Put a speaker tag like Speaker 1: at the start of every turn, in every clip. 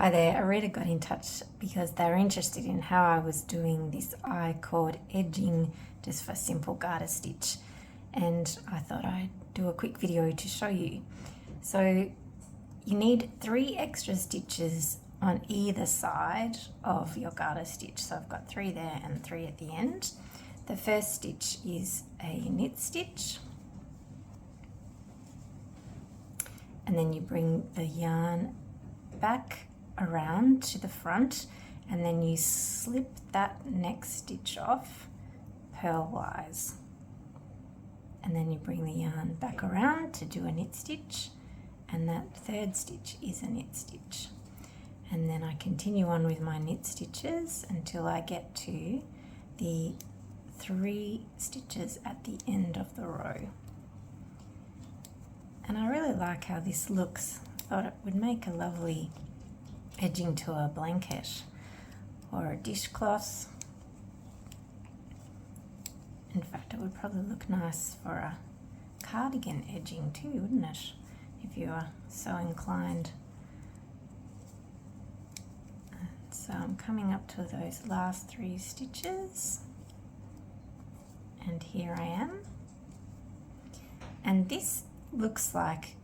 Speaker 1: Hi there, a reader got in touch because they were interested in how I was doing this I-cord edging just for simple garter stitch, and I thought I'd do a quick video to show you. So you need 3 extra stitches on either side of your garter stitch. So I've got 3 there and 3 at the end. The first stitch is a knit stitch, and then you bring the yarn back around to the front, and then you slip that next stitch off purlwise, and then you bring the yarn back around to do a knit stitch, and that third stitch is a knit stitch. And then I continue on with my knit stitches until I get to the 3 stitches at the end of the row. And I really like how this looks. I thought it would make a lovely edging to a blanket or a dishcloth. In fact, it would probably look nice for a cardigan edging too, wouldn't it? If you are so inclined. So I'm coming up to those last 3 stitches, and here I am. And this looks like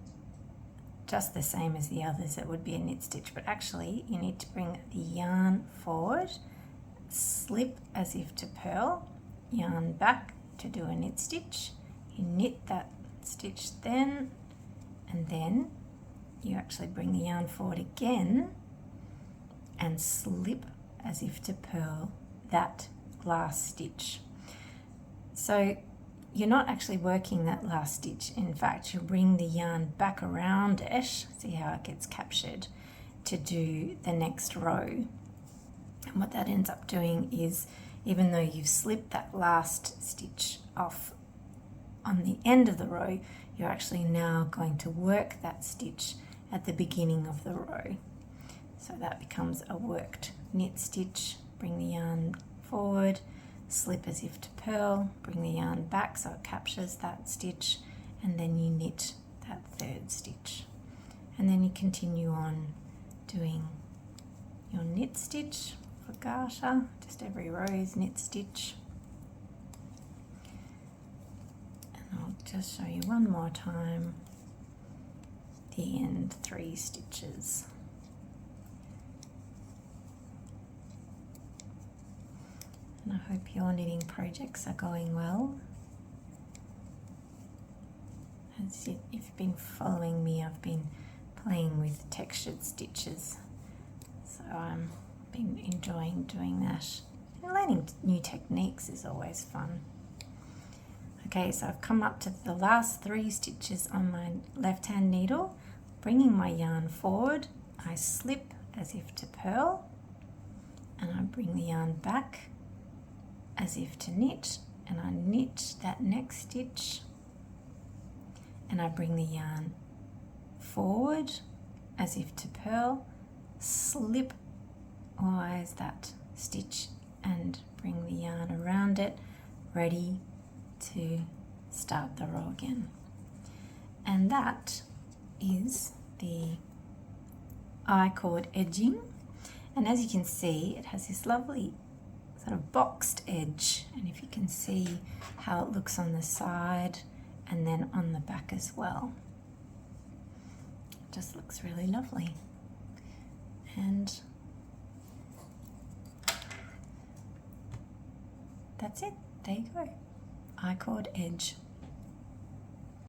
Speaker 1: just the same as the others. It would be a knit stitch, but actually you need to bring the yarn forward, slip as if to purl, yarn back to do a knit stitch, you knit that stitch then, and then you actually bring the yarn forward again and slip as if to purl that last stitch. So you're not actually working that last stitch. In fact, you'll bring the yarn back around it, see how it gets captured, to do the next row. And what that ends up doing is, even though you've slipped that last stitch off on the end of the row, you're actually now going to work that stitch at the beginning of the row. So that becomes a worked knit stitch. Bring the yarn forward, slip as if to purl, bring the yarn back so it captures that stitch, and then you knit that third stitch. And then you continue on doing your knit stitch for garter. Just every row is knit stitch. And I'll just show you one more time the end 3 stitches. And I hope your knitting projects are going well. As if you've been following me, I've been playing with textured stitches, so I'm been enjoying doing that. And learning new techniques is always fun. Okay, so I've come up to the last 3 stitches on my left hand needle, bringing my yarn forward, I slip as if to purl, and I bring the yarn back as if to knit, and I knit that next stitch, and I bring the yarn forward as if to purl, slip wise that stitch and bring the yarn around it, ready to start the row again. And that is the I-cord edging, and as you can see, it has this lovely sort of boxed edge, and if you can see how it looks on the side and then on the back as well, it just looks really lovely. And that's it, there you go, I-cord edge.